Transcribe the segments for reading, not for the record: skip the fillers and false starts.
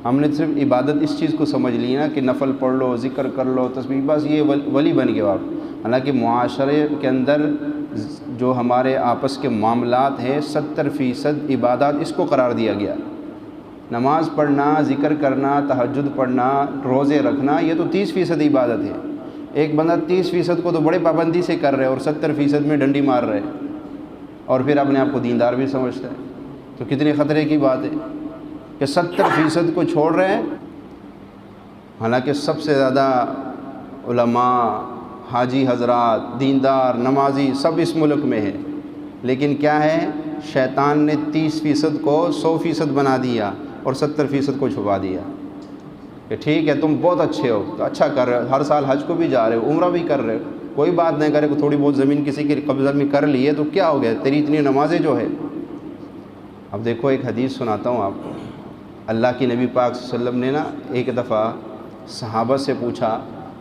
ہم نے صرف عبادت اس چیز کو سمجھ لی نا کہ نفل پڑھ لو، ذکر کر لو، تسبیح، بس یہ ولی بن گئے آپ۔ حالانکہ معاشرے کے اندر جو ہمارے آپس کے معاملات ہیں 70% عبادات اس کو قرار دیا گیا۔ نماز پڑھنا، ذکر کرنا، تہجد پڑھنا، روزے رکھنا، یہ تو 30% عبادت ہے۔ ایک بندہ 30% کو تو بڑے پابندی سے کر رہے اور 70% میں ڈنڈی مار رہے اور پھر اپنے آپ کو دیندار بھی سمجھتا ہے، تو کتنے خطرے کی بات ہے کہ 70% کو چھوڑ رہے ہیں۔ حالانکہ سب سے زیادہ علماء، حاجی حضرات، دیندار، نمازی سب اس ملک میں ہیں، لیکن کیا ہے، شیطان نے 30% کو 100% بنا دیا اور 70% کو چھپا دیا کہ ٹھیک ہے تم بہت اچھے ہو، تو اچھا کر رہے ہو، ہر سال حج کو بھی جا رہے ہو، عمرہ بھی کر رہے ہو، کوئی بات نہیں کرے، تھوڑی بہت زمین کسی کے قبضہ میں کر لی ہے تو کیا ہو گیا، تیری اتنی نمازیں جو ہے۔ اب دیکھو ایک حدیث سناتا ہوں آپ کو۔ اللہ کی نبی پاک صلی اللہ علیہ وسلم نے نا ایک دفعہ صحابہ سے پوچھا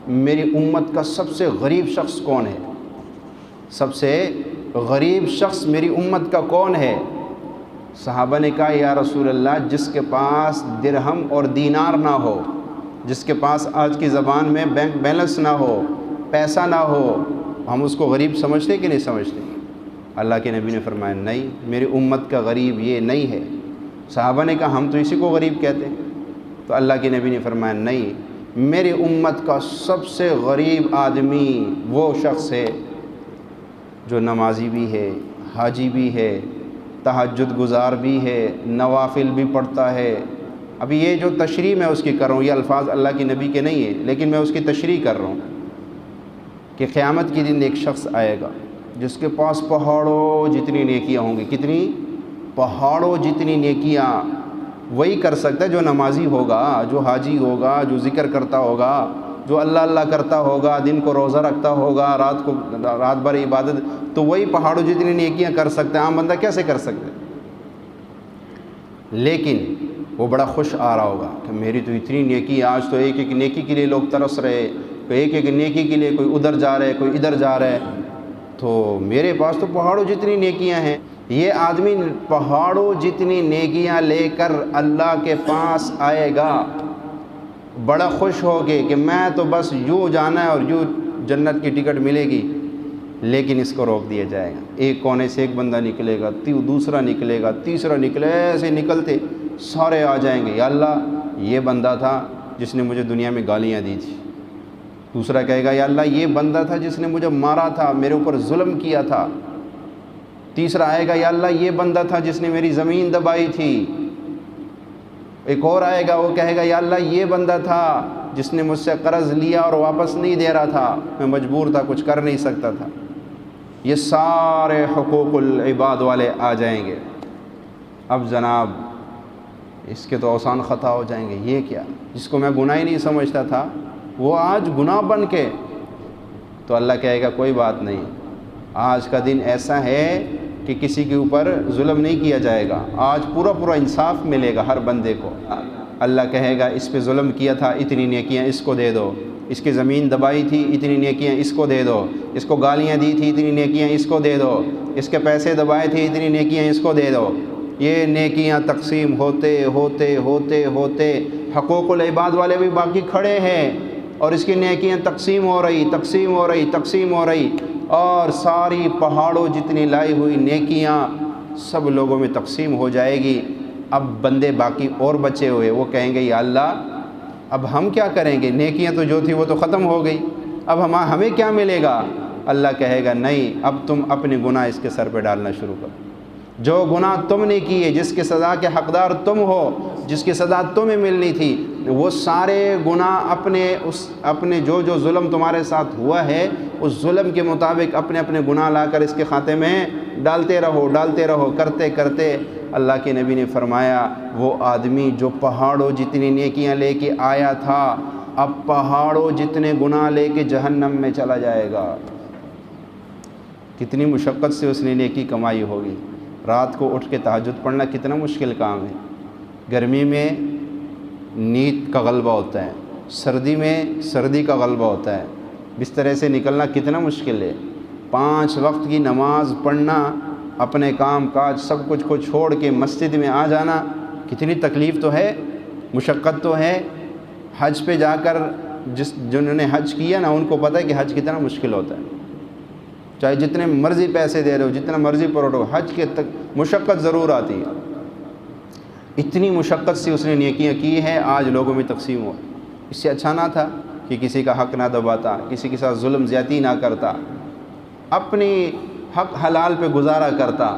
میری امت کا سب سے غریب شخص کون ہے؟ سب سے غریب شخص میری امت کا کون ہے؟ صحابہ نے کہا یا رسول اللہ جس کے پاس درہم اور دینار نہ ہو، جس کے پاس آج کی زبان میں بینک بیلنس نہ ہو، پیسہ نہ ہو، ہم اس کو غریب سمجھتے کہ نہیں سمجھتے؟ اللہ کے نبی نے فرمایا نہیں، میری امت کا غریب یہ نہیں ہے۔ صحابہ نے کہا ہم تو اسی کو غریب کہتے ہیں، تو اللہ کے نبی نے فرمایا نہیں، میری امت کا سب سے غریب آدمی وہ شخص ہے جو نمازی بھی ہے، حاجی بھی ہے، تہجد گزار بھی ہے، نوافل بھی پڑھتا ہے۔ ابھی یہ جو تشریح میں اس کی کر رہا ہوں، یہ الفاظ اللہ کے نبی کے نہیں ہیں، لیکن میں اس کی تشریح کر رہا ہوں کہ قیامت کے دن ایک شخص آئے گا جس کے پاس پہاڑوں جتنی نیکیاں ہوں گی۔ کتنی؟ پہاڑوں جتنی نیکیاں۔ وہی کر سکتا ہے جو نمازی ہوگا، جو حاجی ہوگا، جو ذکر کرتا ہوگا، جو اللہ اللہ کرتا ہوگا، دن کو روزہ رکھتا ہوگا، رات بھر عبادت، تو وہی پہاڑوں جتنی نیکیاں کر سکتا ہے۔ عام بندہ کیسے کر سکتا ہے؟ لیکن وہ بڑا خوش آ رہا ہوگا کہ میری تو اتنی نیکی، آج تو ایک ایک نیکی کے لیے لوگ ترس رہے، کوئی ایک ایک نیکی کے لیے کوئی ادھر جا رہے، کوئی ادھر جا رہے، تو میرے پاس تو پہاڑوں جتنی نیکیاں ہیں۔ یہ آدمی پہاڑوں جتنی نیکیاں لے کر اللہ کے پاس آئے گا، بڑا خوش ہو کے کہ میں تو بس یوں جانا ہے اور یوں جنت کی ٹکٹ ملے گی، لیکن اس کو روک دیا جائے گا۔ ایک کونے سے ایک بندہ نکلے گا، دوسرا نکلے گا، تیسرا نکلے، ایسے نکلتے سارے آ جائیں گے، یا اللہ یہ بندہ تھا جس نے مجھے دنیا میں گالیاں دی تھی۔ دوسرا کہے گا یا اللہ یہ بندہ تھا جس نے مجھے مارا تھا، میرے اوپر ظلم کیا تھا۔ تیسرا آئے گا یا اللہ یہ بندہ تھا جس نے میری زمین دبائی تھی۔ ایک اور آئے گا، وہ کہے گا یا اللہ یہ بندہ تھا جس نے مجھ سے قرض لیا اور واپس نہیں دے رہا تھا، میں مجبور تھا، کچھ کر نہیں سکتا تھا۔ یہ سارے حقوق العباد والے آ جائیں گے۔ اب جناب اس کے تو اوسان خطا ہو جائیں گے، یہ کیا، جس کو میں گناہ ہی نہیں سمجھتا تھا وہ آج گناہ بن کے، تو اللہ کہے گا کوئی بات نہیں، آج کا دن ایسا ہے کہ کسی کے اوپر ظلم نہیں کیا جائے گا، آج پورا انصاف ملے گا ہر بندے کو۔ اللہ کہے گا اس پہ ظلم کیا تھا، اتنی نیکیاں اس کو دے دو، اس کی زمین دبائی تھی، اتنی نیکیاں اس کو دے دو، اس کو گالیاں دی تھی، اتنی نیکیاں اس کو دے دو، اس کے پیسے دبائے تھے، اتنی نیکیاں اس کو دے دو۔ یہ نیکیاں تقسیم ہوتے ہوتے ہوتے ہوتے حقوق العباد والے بھی باقی کھڑے ہیں، اور اس کی نیکیاں تقسیم ہو رہی، اور ساری پہاڑوں جتنی لائی ہوئی نیکیاں سب لوگوں میں تقسیم ہو جائے گی۔ اب بندے باقی اور بچے ہوئے، وہ کہیں گے یا اللہ اب ہم کیا کریں گے، نیکیاں تو جو تھی وہ تو ختم ہو گئی، اب ہمیں کیا ملے گا؟ اللہ کہے گا نہیں، اب تم اپنے گناہ اس کے سر پہ ڈالنا شروع کرو۔ جو گناہ تم نے کیے، جس کی سزا کے حقدار تم ہو، جس کی سزا تمہیں ملنی تھی، وہ سارے گناہ اپنے جو ظلم تمہارے ساتھ ہوا ہے اس ظلم کے مطابق اپنے گناہ لا کر اس کے کھاتے میں ڈالتے رہو، کرتے کرتے اللہ کے نبی نے فرمایا وہ آدمی جو پہاڑوں جتنی نیکیاں لے کے آیا تھا، اب پہاڑوں جتنے گناہ لے کے جہنم میں چلا جائے گا۔ کتنی مشقت سے اس نے نیکی کمائی ہوگی۔ رات کو اٹھ کے تہجد پڑھنا کتنا مشکل کام ہے۔ گرمی میں نیند کا غلبہ ہوتا ہے، سردی میں سردی کا غلبہ ہوتا ہے، بسترے سے نکلنا کتنا مشکل ہے۔ 5 وقت کی نماز پڑھنا، اپنے کام کاج سب کچھ کو چھوڑ کے مسجد میں آ جانا، کتنی تکلیف تو ہے۔ مشقت تو ہے، حج پہ جا کر جنہوں نے حج کیا نا ان کو پتہ ہے کہ حج کتنا مشکل ہوتا ہے، چاہے جتنے مرضی پیسے دے رہے ہو، جتنا مرضی پروٹو، حج کے تک مشقت ضرور آتی ہے۔ اتنی مشقت سے اس نے نیکیاں کی ہیں، آج لوگوں میں تقسیم ہو۔ اس سے اچھا نہ تھا کہ کسی کا حق نہ دباتا، کسی کے ساتھ ظلم زیادتی نہ کرتا، اپنی حق حلال پہ گزارا کرتا،